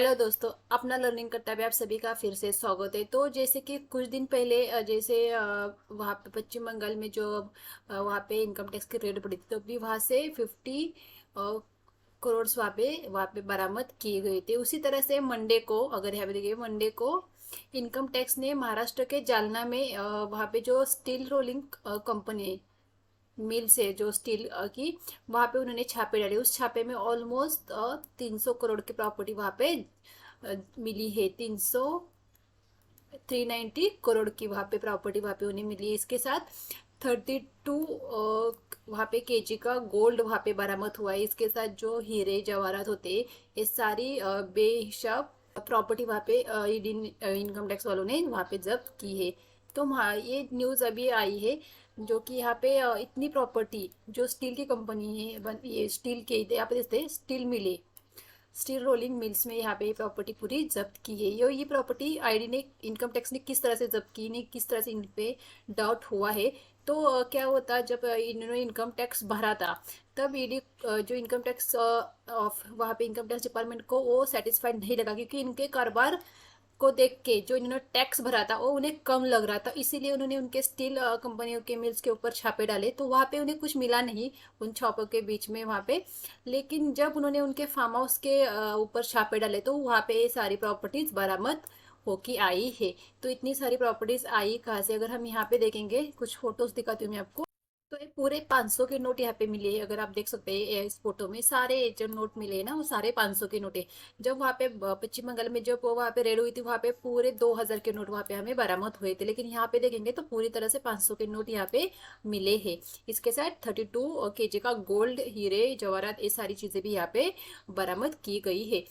Hello दोस्तों, अपना learning करता है आप सभी का फिर से स्वागत है। तो जैसे कि कुछ दिन पहले जैसे वहाँ पे पश्चिम बंगाल में जो वहाँ पे इनकम टैक्स की रेट बढ़ी थी, तो अभी वहाँ से 50 करोड़ वहाँ पे बरामद किए गए थे। उसी तरह से मंडे को, अगर यहाँ पे देखिए, मंडे को इनकम टैक्स ने महाराष्ट्र के जालना में वहाँ पे जो स्टील रोलिंग कंपनी है, मिल से जो स्टील की, वहां पे उन्होंने छापे डाले। उस छापे में ऑलमोस्ट 300 करोड़ की प्रॉपर्टी वहां पे मिली है। 390 करोड़ की वहां पे प्रॉपर्टी वहां पे उन्हें मिली है। इसके साथ 32 वहां पे केजी का गोल्ड वहां पे बरामद हुआ है। इसके साथ जो हीरे जवाहरात होते हैं, ये सारी बेहिसाब प्रॉपर्टी वहां पे इनकम टैक्स वालों ने वहां पे जब्त की है। तो ये न्यूज अभी आई है, जो कि यहाँ पे इतनी प्रॉपर्टी जो स्टील की कंपनी है, ये स्टील के यहाँ पे देखते हैं, स्टील मिले, स्टील रोलिंग मिल्स में यहाँ पे प्रॉपर्टी पूरी जब्त की है। ये प्रॉपर्टी आईडी ने, इनकम टैक्स ने किस तरह से जब्त की, ने किस तरह से इन पे डाउट हुआ है। तो क्या होता, जब इन्होंने इनकम टैक्स भरा था, तब ईडी जो इनकम टैक्स वहाँ पे इनकम टैक्स डिपार्टमेंट को वो सेटिस्फाइड नहीं लगा, क्योंकि इनके कारोबार को देख के जो इन्होंने टैक्स भरा था वो उन्हें कम लग रहा था। इसीलिए उन्होंने उनके स्टील कंपनियों के मिल्स के ऊपर छापे डाले। तो वहां पे उन्हें कुछ मिला नहीं उन छापों के बीच में वहां पे। लेकिन जब उन्होंने उनके फार्म हाउस के ऊपर छापे डाले, तो वहां पे ये सारी प्रॉपर्टीज बरामद होके आई है। तो इतनी सारी प्रॉपर्टीज आई कहाँ से, अगर हम यहाँ पे देखेंगे, कुछ फोटोज दिखाती हूँ मैं आपको। तो ये पूरे 500 के नोट यहाँ पे मिले हैं। अगर आप देख सकते हैं, इस फोटो में सारे जो नोट मिले हैं ना, वो सारे 500 के नोट है। जब वहाँ पे पश्चिम बंगाल में जब वहाँ पे रेड हुई थी, वहाँ पे पूरे 2000 के नोट वहाँ पे हमें बरामद हुए थे। लेकिन यहाँ पे देखेंगे तो पूरी तरह से 500 के नोट यहाँ पे मिले हैं। इसके साथ 32 केजी का गोल्ड, हीरे जवाहरात, ये सारी चीजें भी यहाँ पे बरामद की गई है।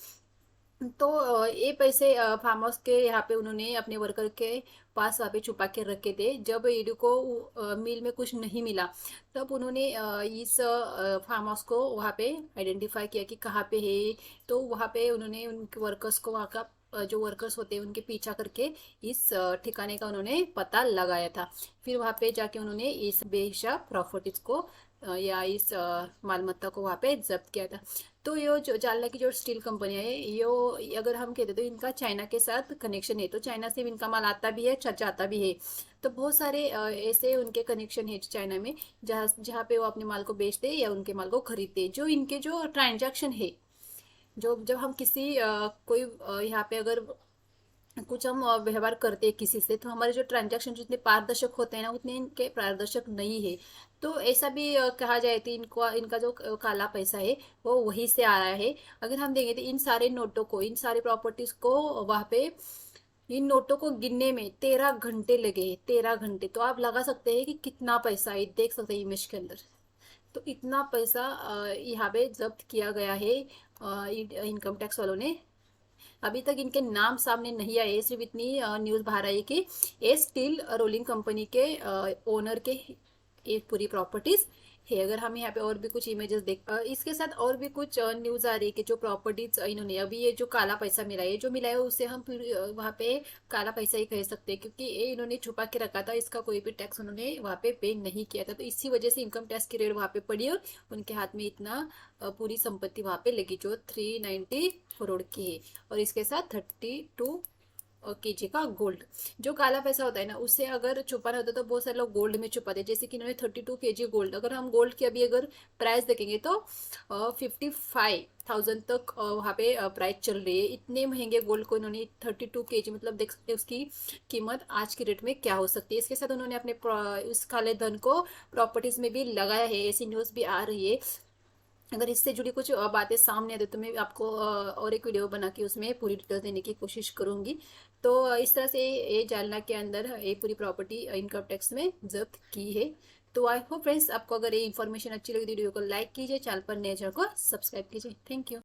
तो ये पैसे फार्म हाउस के यहाँ पे उन्होंने अपने वर्कर के पास वहाँ पे छुपा के रखे थे। जब ईडी को मिल में कुछ नहीं मिला, तब उन्होंने इस फार्म हाउस को वहाँ पे आइडेंटिफाई किया कि कहाँ पे है। तो वहाँ पे उन्होंने उनके वर्कर्स को, वहाँ का जो वर्कर्स होते हैं उनके पीछा करके इस ठिकाने का उन्होंने पता लगाया था। फिर वहाँ पे जाके उन्होंने इस बेहिसाब प्रॉपर्टीज को या इस मालमत्ता को वहाँ पे जब्त किया था। तो ये जो जालना की जो स्टील कंपनी है, ये अगर हम कहते तो इनका चाइना के साथ कनेक्शन है। तो चाइना से भी इनका माल आता भी है, जाता भी है। तो बहुत सारे ऐसे उनके कनेक्शन है चाइना में, जहाँ जहाँ पे वो अपने माल को बेचते हैं या उनके माल को खरीदते हैं। जो इनके जो ट्रांजैक्शन है, जो जब हम किसी कोई यहाँ पे अगर कुछ हम व्यवहार करते हैं किसी से, तो हमारे जो ट्रांजैक्शन जितने पारदर्शक होते हैं ना, उतने इनके पारदर्शक नहीं है। तो ऐसा भी कहा जाए कि इनको, इनका जो काला पैसा है वो वहीं से आ रहा है। अगर हम देखें तो इन सारे नोटों को, इन सारी प्रॉपर्टीज को वहां पे, इन नोटों को गिनने में 13 घंटे लगे। 13 घंटे, तो आप लगा सकते हैं कि कितना पैसा है, देख सकते हैं इमेज के अंदर। तो इतना पैसा यहाँ पे जब्त किया गया है इनकम टैक्स वालों ने। अभी तक इनके नाम सामने नहीं आए, सिर्फ इतनी न्यूज बाहर आई कि ये स्टील रोलिंग कंपनी के ओनर के ये पूरी प्रॉपर्टीज है। अगर हम यहाँ पे और भी कुछ इमेजेस देख, इसके साथ और भी कुछ न्यूज आ रही है कि जो प्रॉपर्टीज इन्होंने अभी, ये जो काला पैसा मिला है, जो मिला है उसे हम फिर वहाँ पे काला पैसा ही कह सकते हैं, क्योंकि ये इन्होंने छुपा के रखा था। इसका कोई भी टैक्स उन्होंने वहाँ पे नहीं किया था। तो इसी वजह से इनकम टैक्स की रेट वहाँ पे पड़ी और उनके हाथ में इतना पूरी संपत्ति वहाँ पे लगी, जो 390 करोड़ की है। और इसके साथ 32 केजी का गोल्ड। जो काला पैसा होता है ना, उसे अगर छुपाना होता है तो बहुत सारे लोग गोल्ड में छुपाते हैं। जैसे कि इन्होंने 32 केजी गोल्ड, अगर हम गोल्ड की अभी अगर प्राइस देखेंगे तो 55,000 तक वहाँ पे प्राइस चल रही है। इतने महंगे गोल्ड को इन्होंने 32 केजी, मतलब देख सकते हैं उसकी कीमत आज की डेट में क्या हो सकती है। इसके साथ उन्होंने अपने उस काले धन को प्रॉपर्टीज में भी लगाया है, ऐसी न्यूज भी आ रही है। अगर इससे जुड़ी कुछ बातें सामने आते तो मैं आपको और एक वीडियो बना के उसमें पूरी डिटेल देने की कोशिश करूंगी। तो इस तरह से ये जालना के अंदर ये पूरी प्रॉपर्टी इनकम टैक्स में जब्त की है। तो आई होप फ्रेंड्स, आपको अगर ये इन्फॉर्मेशन अच्छी लगी तो वीडियो को लाइक कीजिए, चैनल पर नए चैनल को सब्सक्राइब कीजिए। Thank you.